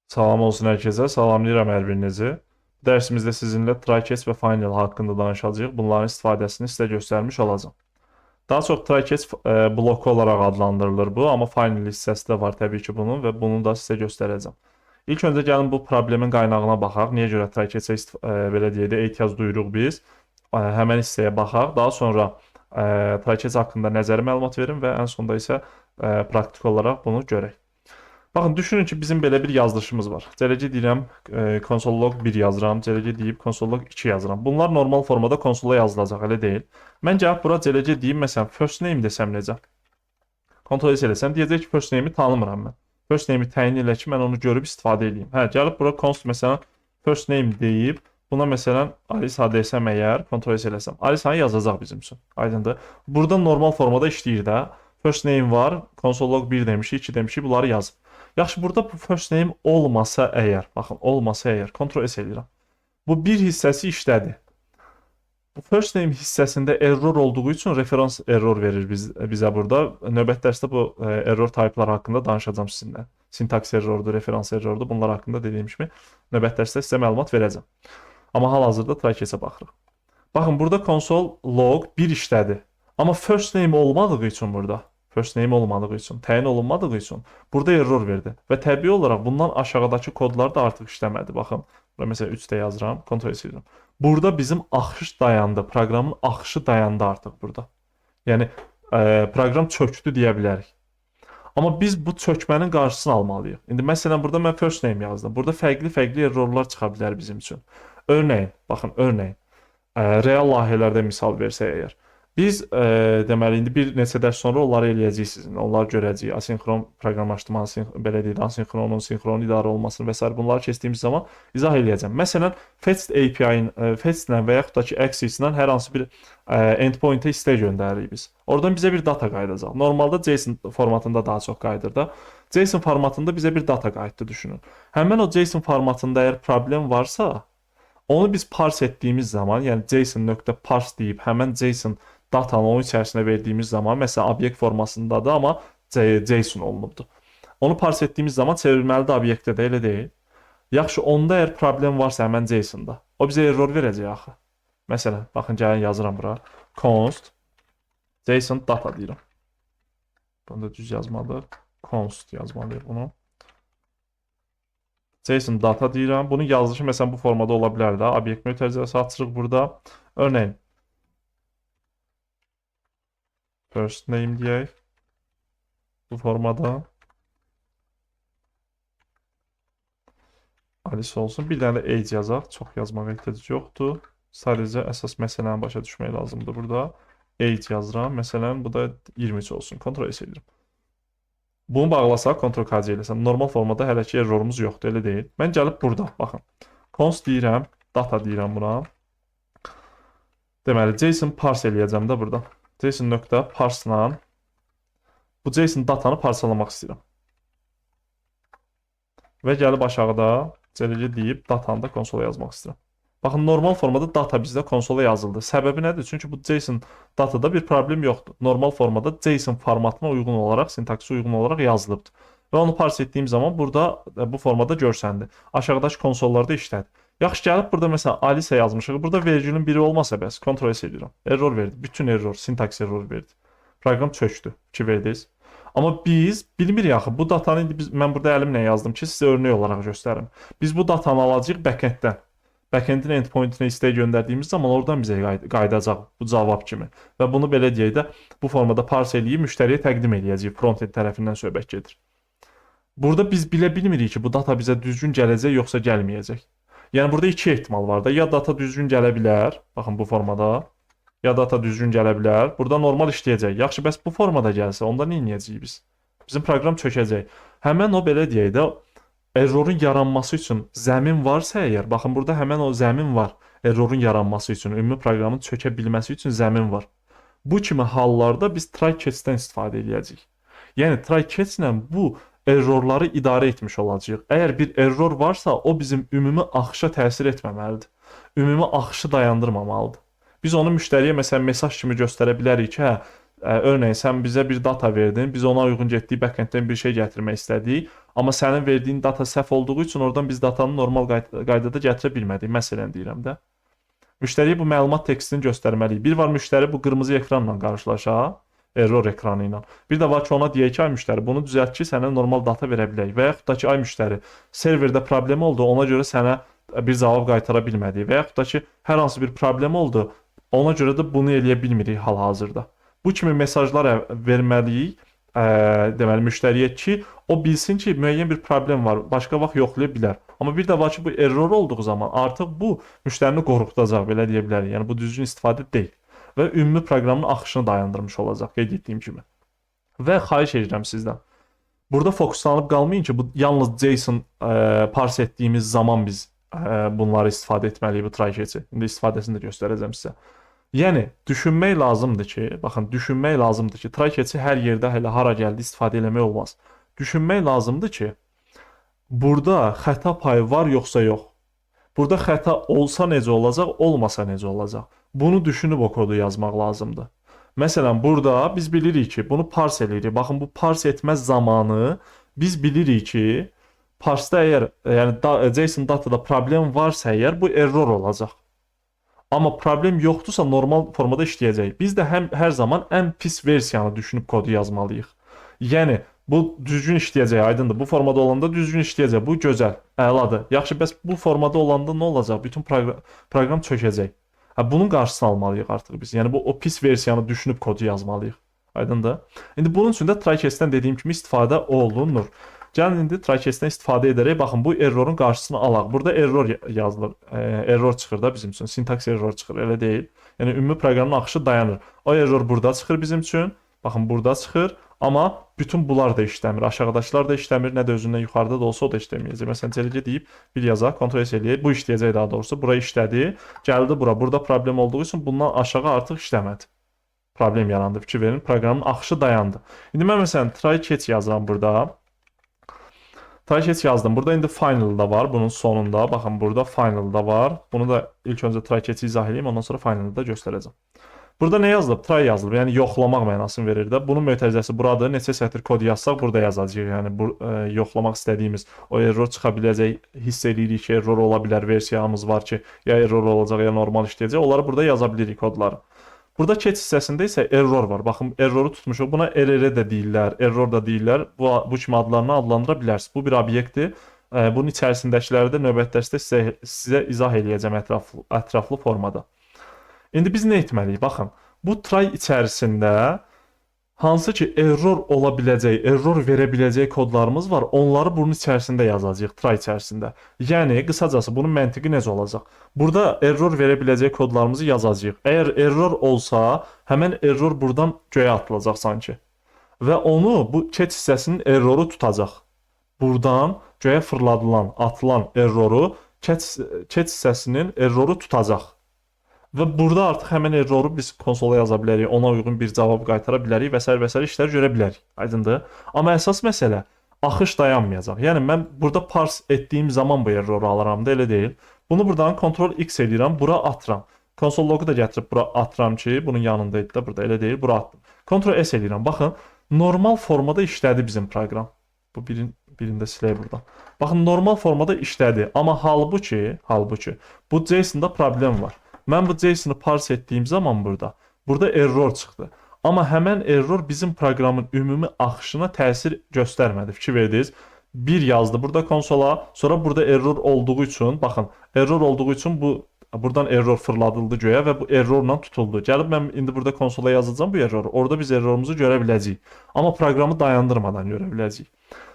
Salam olsun herkese. Salamlayıram hər birinizi. Dərsimizdə sizinlə try-catch və final haqqında danışacağıq. Bunların istifadəsini sizə göstərmiş olacağam. Daha çox try-catch bloku olaraq adlandırılır bu, amma final hissəsi də var təbii ki bunun və bunu da sizə göstərəcəm. İlk öncə gəlin bu problemin qaynağına baxaq. Niyə görə try-catch-ə belə deyək də ehtiyac duyuruq biz? Həmin hissəyə baxaq. Daha sonra try-catch haqqında nəzəri məlumat verim və ən sonda isə praktik olaraq bunu görək. Baxın, düşünün ki, bizim belə bir yazılışımız var. Cələcə deyirəm, konsol.log 1 yazıram, cələcə deyib konsol.log 2 yazıram. Bunlar normal formada konsola yazılacaq, elə deyil. Mən gəlib bura cələcə deyim, məsələn, first name desəm necə? Ctrl S eləsəm, deyəcək ki, first name-i tanımıram mən. First name-i təyin elə ki, mən onu görüb istifadə edeyim. Hə, gəlib bura const, məsələn, first name deyib, buna məsələn, Alisa desəm əgər, Ctrl S eləsəm, Alisanı yazacaq bizim üçün. Aydındır. Burada normal formada işləyir də. First name var, konsol.log 1 demişik, 2 demişik, bunları yazıb. Yaxşı, burada bu first name olmasa əgər, baxın, olmasa əgər, Ctrl S eləyirəm. Bu bir hissəsi işlədi. Bu first name hissəsində error olduğu üçün referans error verir bizə burada. Növbəti dərsdə bu error type'lar haqqında danışacağam sizinlə. Sintaks errordur, referans errordur. Bunlar haqqında dediyim kimi növbəti dərsdə sizə məlumat verəcəm. Amma hal-hazırda try-catch-ə baxırıq. Baxın, burada console.log 1 işlədi. Amma first name olmadığı üçün burada, first name olmadığı üçün, təyin olunmadığı üçün burada error verdi. Və təbii olaraq bundan aşağıdakı kodlar da artıq işləmədi. Baxın, bura məsələn 3-də yazıram, Ctrl S edirəm. Burada bizim axış dayandı, proqramın axışı dayandı artıq burada. Yəni proqram çökdü deyə bilərik. Amma biz bu çökmənin qarşısını almalıyıq. İndi məsələn burada mən first name yazdım. Burada fərqli-fərqli errorlar çıxa bilər bizim üçün. Örneğin, baxın, örneğin real layihələrdə misal versək əgər. Biz deməli indi bir neçə dərs sonra onları eləyəcəyik sizinlə. Onları görəcəyik. Asinxron proqramlaşdırma, belə deyək, asinxronun, sinxron idarə olmasını və s. bunları keçdiyimiz zaman izah eləyəcəm. Məsələn, fetch API-nin fetch-lə və yaxud da ki access-lə hər hansı bir endpoint-ə istək göndəririk biz. Oradan bizə bir data qayıdacaq. Normalda JSON formatında daha çox qayıdır da. JSON formatında bizə bir data qayıtdı düşünün. Həmin o JSON formatında əgər problem varsa, onu biz parse etdiyimiz zaman, yəni JSON.parse deyib həmin JSON datanı onun içərisinə verdiyimiz zaman, məsələn, obyekt formasındadır, amma JSON olunubdur. Onu parse etdiyimiz zaman çevrilməli də obyektdə də, elə deyil. Yaxşı, onda əgər problem varsa həmən JSON-da, o bizə error verəcək axı. Məsələn, baxın, gəlin yazıram bura. Const JSON data deyirəm. Bunu da düz yazmalıyıq. Const yazmalıyıq bunu. JSON data deyirəm. Bunun yazılışı məsələn bu formada ola bilər də. Obyekt mötərizəsi açırıq burada. Örneğin first name deyək. Bu formada. Alice olsun. Bir dənə də age yazaq. Çox yazmağa ehtiyac yoxdur. Sadəcə əsas məsələni başa düşmək lazımdır burada. Age yazıram. Məsələn, bu da 23 olsun. Ctrl S edirəm. Bunu bağlasaq, Ctrl C eləsəm, normal formada hələ ki errorumuz yoxdur, elə deyil. Mən gəlib burada, baxın. Const deyirəm, data deyirəm buna. Deməli, JSON parse eləyəcəm də burada. JSON.parse-la bu JSON datanı parsalamaq istəyirəm. Və gəlib aşağıda cələcə deyib datanı da konsola yazmaq istəyirəm. Baxın, normal formada data bizdə konsola yazıldı. Səbəbi nədir? Çünki bu JSON datada bir problem yoxdur. Normal formada JSON formatına uyğun olaraq, sintaksı uyğun olaraq yazılıbdır. Və onu parse etdiyim zaman burada bu formada görsəndi. Aşağıdakı konsollarda işlədi. Yaxşı, gəlib burada məsələn Alisa yazmışıq. Burada vergülün biri olmasa bəs, Ctrl S edirəm. Error verdi. Bütün error, sintaks error verdi. Proqram çökdü. Ki verdiniz. Amma biz bilmirik axı bu datanı indi mən burada əlimlə yazdım ki, sizə örnək olaraq göstərim. Biz bu datanı alacağıq backenddən. Backendin endpointinə istək göndərdiyimiz zaman oradan bizə qayıdacaq bu cavab kimi. Və bunu belə deyək də bu formada parse eləyib müştəriyə təqdim eləyəcəyik. Frontend tərəfindən söhbət gedir. Burada biz bilə bilmirik ki, bu data bizə düzgün gələcək yoxsa gəlməyəcək. Yəni burada iki ehtimal var da. Ya data düzgün gələ bilər, baxın bu formada. Ya data düzgün gələ bilər. Burada normal işləyəcək. Yaxşı, bəs bu formada gəlsə, onda nə edəcəyik biz? Bizim proqram çökəcək. Həmən o belə deyək də errorun yaranması üçün zəmin varsa əgər, baxın burada həmən o zəmin var. Errorun yaranması üçün, ümumi proqramın çökə bilməsi üçün zəmin var. Bu kimi hallarda biz try-catch-dən istifadə edəcəyik. Yəni try-catch-lə bu errorları idarə etmiş olacağıq. Əgər bir error varsa, o bizim ümumi axışa təsir etməməlidir. Ümumi axışı dayandırmamalıdır. Biz onu müştəriyə məsələn mesaj kimi göstərə bilərik ki, hə, örneğin sən bizə bir data verdin, biz ona uyğun getdik backenddən bir şey gətirmək istədik. Amma sənin verdiyin data səhv olduğu üçün oradan biz datanı normal qaydada gətirə bilmədik. Məsələn deyirəm də. Müştəriyə bu məlumat tekstini göstərməliyik. Bir var müştəri bu qırmızı ekranla qarşılaşa, error ekranı ilə. Bir də var ki, ona deyək ki, ay müştəri, bunu düzəlt ki, sənə normal data verə bilək. Və yaxud da ki, ay müştəri, serverdə problem oldu, ona görə sənə bir cavab qaytara bilmədik. Və yaxud da ki, hər hansı bir problem oldu, ona görə də bunu eləyə bilmirik hal-hazırda. Bu kimi mesajlar verməliyik, deməli müştəriyə ki, o bilsin ki, müəyyən bir problem var, başqa vaxt yoxlaya bilər. Amma bir də var ki, bu error olduğu zaman artıq bu müştərini qorxudacaq, belə deyə bilərik. Yəni bu düzgün istifadə deyil və ümumi proqramın axışını dayandırmış olacaq, qeyd etdiyim kimi. Və xahiş edirəm sizdən. Burada fokuslanıb qalmayın ki, bu yalnız JSON parse etdiyimiz zaman biz bunları istifadə etməliyik bu try-catch'i. İndi istifadəsini də göstərəcəm sizə. Yəni düşünmək lazımdır ki, baxın, düşünmək lazımdır ki, try-catch'i hər yerdə hələ hara gəldi istifadə etmək olmaz. Düşünmək lazımdır ki, burada xəta payı var yoxsa yox. Burada xəta olsa necə olacaq, olmasa necə olacaq. Bunu düşünüb o kodu yazmaq lazımdır. Məsələn, burada biz bilirik ki, bunu parse edirik. Baxın, bu parse etmə zamanı biz bilirik ki, parsedə əgər, yəni JSON datada problem varsa əgər, bu error olacaq. Amma problem yoxdursa normal formada işləyəcək. Biz də hər zaman ən pis versiyanı düşünüb kodu yazmalıyıq. Yəni bu düzgün işləyəcək, aydındır. Bu formada olanda düzgün işləyəcək. Bu gözəl, əladır. Yaxşı, bəs bu formada olanda nə olacaq? Bütün proqram çökəcək. Bunun qarşısını almalıyıq artıq biz. Yəni bu o pis versiyanı düşünüb kodu yazmalıyıq. Aydındır? İndi bunun üçün də try-catch'dən dediyim kimi istifadə olunur. Gəlin indi try-catch'dən istifadə edərək baxın bu errorun qarşısını alaq. Burada error yazılır. Error çıxır da bizim üçün. Sintaks error çıxır, elə deyil. Yəni ümumi proqramın axışı dayanır. O error burada çıxır bizim üçün. Baxın burada çıxır. Amma bütün bunlar da işləmir. Aşağıdakılar da işləmir. Nə də özündən yuxarıda da olsa o da işləməyəcək. Məsələn, CLC deyib bir yazaq, Ctrl S eləyək. Bu işləyəcək daha doğrusu. Bura işlədi. Gəldi bura. Burada problem olduğu üçün bundan aşağı artıq işləmədi. Problem yarandı. Fikir verin. Proqramın axışı dayandı. İndi mən məsələn try-catch yazıram burada. Try-catch yazdım. Burada indi final da var. Bunun sonunda. Baxın burada final da var. Bunu da ilk öncə try-catch'i izah edeyim. Ondan sonra final'ı da göstərəcəm. Burada nə yazılıb? Try yazılıb. Yəni yoxlamaq mənasını verir də. Bunun mötərizəsi buradır. Neçə sətr kod yazsaq burada yazacağıq. Yəni bu yoxlamaq istədiyimiz o error çıxa biləcək. Hiss edirik ki, error ola bilər. Versiyamız var ki, ya error olacaq, ya normal işləyəcək. Onları burada yaza bilirik kodları. Burada catch hissəsində isə error var. Baxın, erroru tutmuşuq. Buna RR də deyirlər, error da deyirlər. Bu kimi adlarını adlandıra bilərsiniz. Bu bir obyektdir. Bunun içərisindəkiləri də növbəti dərsdə sizə izah eləyəcəm ətraflı formada. İndi biz nə etməliyik? Baxın, bu try içərisində hansı ki error ola biləcək, error verə biləcək kodlarımız var. Onları bunun içərisində yazacağıq, try içərisində. Yəni, qısacası bunun məntiqi necə olacaq? Burada error verə biləcək kodlarımızı yazacağıq. Əgər error olsa, həmən error buradan göyə atılacaq sanki. Və onu, bu catch hissəsinin erroru tutacaq. Buradan göyə fırladılan, atılan erroru, catch hissəsinin erroru tutacaq. Və burada artıq həmin erroru biz konsola yaza bilərik, ona uyğun bir cavab qaytara bilərik və s. işlər görə bilərik. Aydındır? Amma əsas məsələ axış dayanmayacaq. Yəni mən burada parse etdiyim zaman bu erroru alıram da, elə deyil. Bunu buradan Ctrl X edirəm, bura atıram. Konsol loqu da gətirib bura atıram ki, bunun yanındaydı da burada, elə deyil, bura atdım. Ctrl S edirəm. Baxın, normal formada işlədi bizim proqram. Bu birində silək buradan. Baxın, normal formada işlədi. Amma halbuki bu JSON-da problem var. Mən bu JSON-ı parse etdiyim zaman burada error çıxdı. Amma həmən error bizim proqramın ümumi axışına təsir göstərmədi. Fikir verdiniz? Bir yazdı burada konsola, sonra burada error olduğu üçün, baxın, error olduğu üçün buradan error fırladıldı göyə və bu errorla tutuldu. Gəlib mən indi burada konsola yazacağam bu erroru. Orada biz errorumuzu görə biləcəyik. Amma proqramı dayandırmadan görə biləcəyik.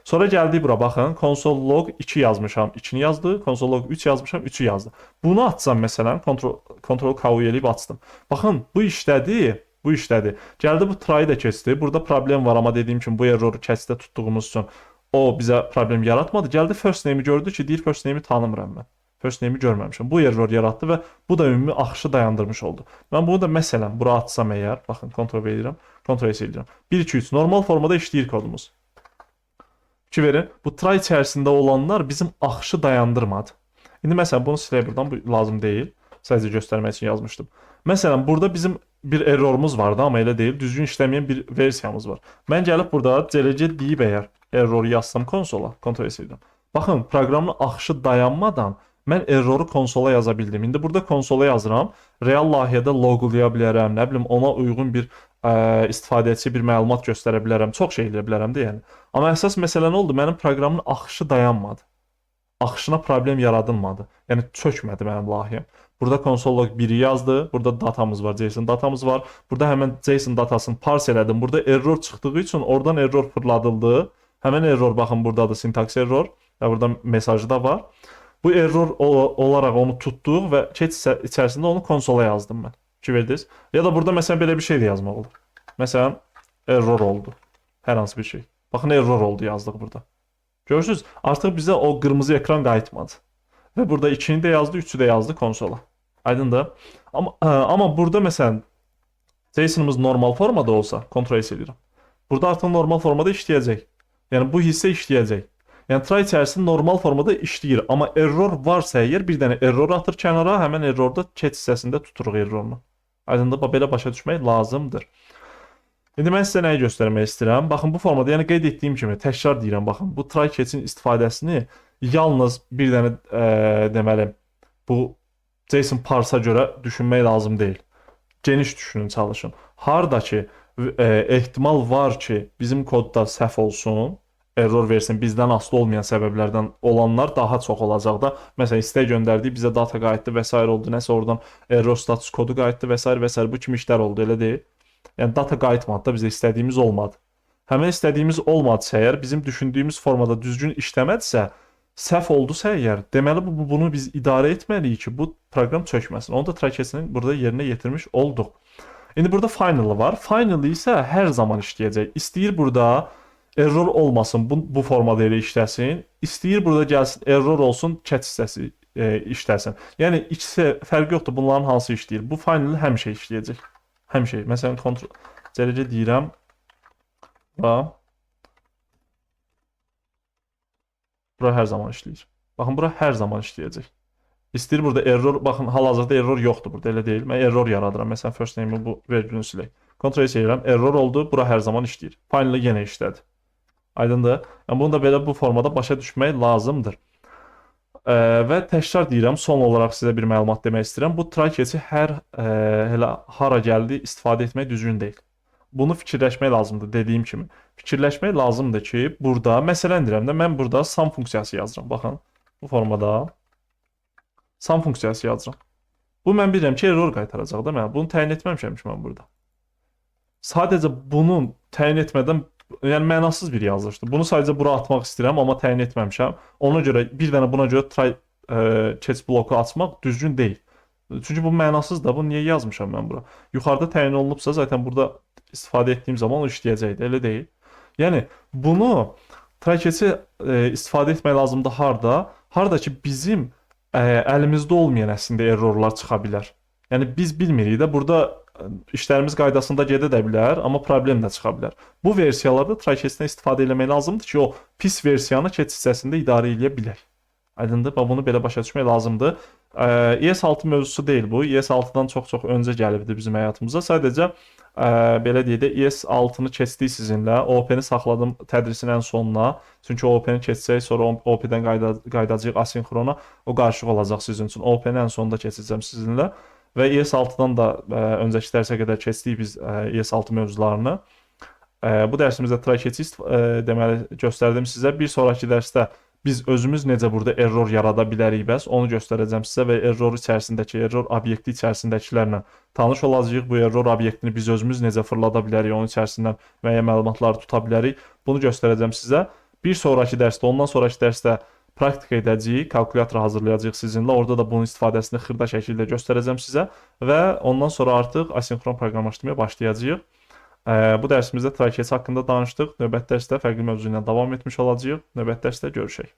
Sonra gəldik bura, baxın, console log 2 yazmışam, 2-ni yazdı, console log 3 yazmışam, 3-ü yazdı. Bunu açsam məsələn, Ctrl K eləyib açdım. Baxın, bu işlədi. Gəldi bu try da keçdi. Burada problem var, amma dediyim kimi bu erroru catch'də tutduğumuz üçün o bizə problem yaratmadı. Gəldi first name-i gördü ki, deyir first name-i tanımıram mən. First name-i görməmişəm. Bu error yaratdı və bu da ümumi axışı dayandırmış oldu. Mən bunu da məsələn bura atsam əgər, baxın, Ctrl V edirəm, Ctrl S edirəm. 1 2 3 normal formada işləyir kodumuz. Fikir verin, bu try içərisində olanlar bizim axışı dayandırmadı. İndi məsələn bunu silək buradan, bu lazım deyil. Sadəcə göstərmək üçün yazmışdım. Məsələn, burada bizim bir errorumuz vardı, amma elə deyil. Düzgün işləməyən bir versiyamız var. Mən gəlib burada CLC deyib əgər erroru yazsam konsola, kontrol edirəm. Baxın, proqramın axışı dayanmadan mən erroru konsola yaza bildim. İndi burada konsola yazıram. Real layihədə loqlaya bilərəm, nə bilim ona uyğun bir istifadəçi bir məlumat göstərə bilərəm, çox şey eləyə bilərəm də yəni. Amma əsas məsələ nə oldu? Mənim proqramın axışı dayanmadı. Axışına problem yaradılmadı. Yəni çökmədi mənim layihəm. Burada console.log 1-i yazdı. Burada datamız var, JSON datamız var. Burada həmin JSON datasını parse elədim. Burada error çıxdığı üçün oradan error fırladıldı. Həmin error baxın burdadır, sintaks error. Və burada mesajı da var. Bu error olaraq onu tutduq və chat içərisində onu konsola yazdım mən. Verdiniz. Ya da burada məsələn belə bir şey də yazmaq olur. Məsələn error oldu. Hər hansı bir şey. Baxın error oldu yazdıq burada. Görürsüz, artıq bizə o qırmızı ekran qayıtmadı. Və burada 2-ni də yazdı, 3-ü də yazdı konsola. Aydındır? Amma burada məsələn JSON-ımız normal formada olsa, kontrol edirəm. Burada artıq normal formada işləyəcək. Yəni bu hissə işləyəcək. Yəni try içərisində normal formada işləyir. Amma error varsa əgər bir dənə error atır kənara, həmin errorda chat hissəsində tuturuq errorunu. Aydındır? Belə başa düşmək lazımdır. İndi mən sizə nəyi göstərmək istəyirəm? Baxın bu formada, yəni qeyd etdiyim kimi təkrar deyirəm, baxın bu try catch-in istifadəsini yalnız bir dənə deməli bu JSON parsa görə düşünmək lazım deyil. Geniş düşünün, çalışın. Harda ki ehtimal var ki bizim kodda səhv olsun, error versin, bizdən asılı olmayan səbəblərdən olanlar daha çox olacaq da. Məsələn, istək göndərdik, bizə data qayıtdı və s. oldu, nəsə oradan error status kodu qayıtdı və s. bu kimi işlər oldu, elə deyil. Yəni data qayıtmadı da bizə istədiyimiz olmadı. Həmin istədiyimiz olmadısa əgər, bizim düşündüyümüz formada düzgün işləmədisə, səhv oldusa əgər, deməli bunu biz idarə etməliyik ki, bu proqram çökməsin. Onu da try catch-ni burada yerinə yetirmiş olduq. İndi burada final var. Final isə hər zaman işləyəcək. İstəyir burada error olmasın, bu formada elə işləsin. İstəyir burada gəlsin, error olsun, chat hissəsi işləsin. Yəni ikisi fərqi yoxdur, bunların hansı işləyir. Bu final həmişə işləyəcək. Həmişə. Məsələn, kontrol CLC deyirəm və bura hər zaman işləyir. Baxın, bura hər zaman işləyəcək. İstəyir burada error, baxın, hal-hazırda error yoxdur burada, elə deyil. Mən error yaradıram. Məsələn, first name-i bu vergülünü silək. Kontrol edirəm, error oldu, bura hər zaman işləyir. Final yenə işlədi. Aydındır? Yəni bunu da belə bu formada başa düşmək lazımdır. Və təkrar deyirəm, son olaraq sizə bir məlumat demək istəyirəm. Bu try catch-i elə hara gəldi istifadə etmək düzgün deyil. Bunu fikirləşmək lazımdır, dediyim kimi. Fikirləşmək lazımdır ki, burada, məsələn deyirəm də, mən burada sum funksiyası yazıram. Baxın, bu formada sum funksiyası yazıram. Bu mən bilirəm ki, error qaytaracaq da mən. Bunu təyin etməmişəm ki, mən burada. Sadəcə bunu təyin etmədən, yəni mənasız bir yazılışdır. Bunu sadəcə bura atmaq istəyirəm, amma təyin etməmişəm. Ona görə, bir dənə buna görə try catch bloku açmaq düzgün deyil. Çünki bu mənasız da, bunu niyə yazmışam mən bura? Yuxarıda təyin olunubsa, zaten burada istifadə etdiyim zaman o işləyəcəkdir, elə deyil. Yəni, bunu try catch-i istifadə etmək lazımdır harda? Harda ki, bizim əlimizdə olmayan əslində errorlar çıxa bilər. Yəni, biz bilmirik də, burada işlərimiz qaydasında gedə də bilər, amma problem də çıxa bilər. Bu versiyalarda try catch-dən istifadə etmək lazımdır ki, o pis versiyanı catch hissəsində idarə edə bilək. Aydındır? Bunu belə başa düşmək lazımdır. ES6 mövzusu deyil bu. ES6-dan çox-çox öncə gəlibdi bizim həyatımıza. Sadəcə, belə deyək də, ES6-nı keçdik sizinlə. OOP-ni saxladım tədrisin ən sonuna. Çünki OOP-ni keçsək, sonra OOP-dən qaydacağıq asinxrona. O qarışıq olacaq sizin üçün. OOP-ni ən sonunda keçəcəm sizinlə. Və ES6-dan da öncəki dərsə qədər keçdik biz ES6 mövzularını. Bu dərsimizdə try catch deməli göstərdim sizə. Bir sonraki dərsdə biz özümüz necə burada error yarada bilərik bəs, onu göstərəcəm sizə və error içərisindəki, error obyekti içərisindəkilərlə tanış olacağıq. Bu error obyektini biz özümüz necə fırlada bilərik, onun içərisindən müəyyən məlumatları tuta bilərik. Bunu göstərəcəm sizə. Bir sonraki dərsdə, ondan sonraki dərsdə praktika edəcəyik, kalkulyator hazırlayacağıq sizinlə. Orada da bunun istifadəsini xırda şəkildə göstərəcəm sizə və ondan sonra artıq asinxron proqramlaşdırmaya başlayacağıq. Bu dərsimizdə try catch haqqında danışdıq. Növbəti dərsdə fərqli mövzu ilə davam etmiş olacağıq. Növbəti dərsdə görüşək.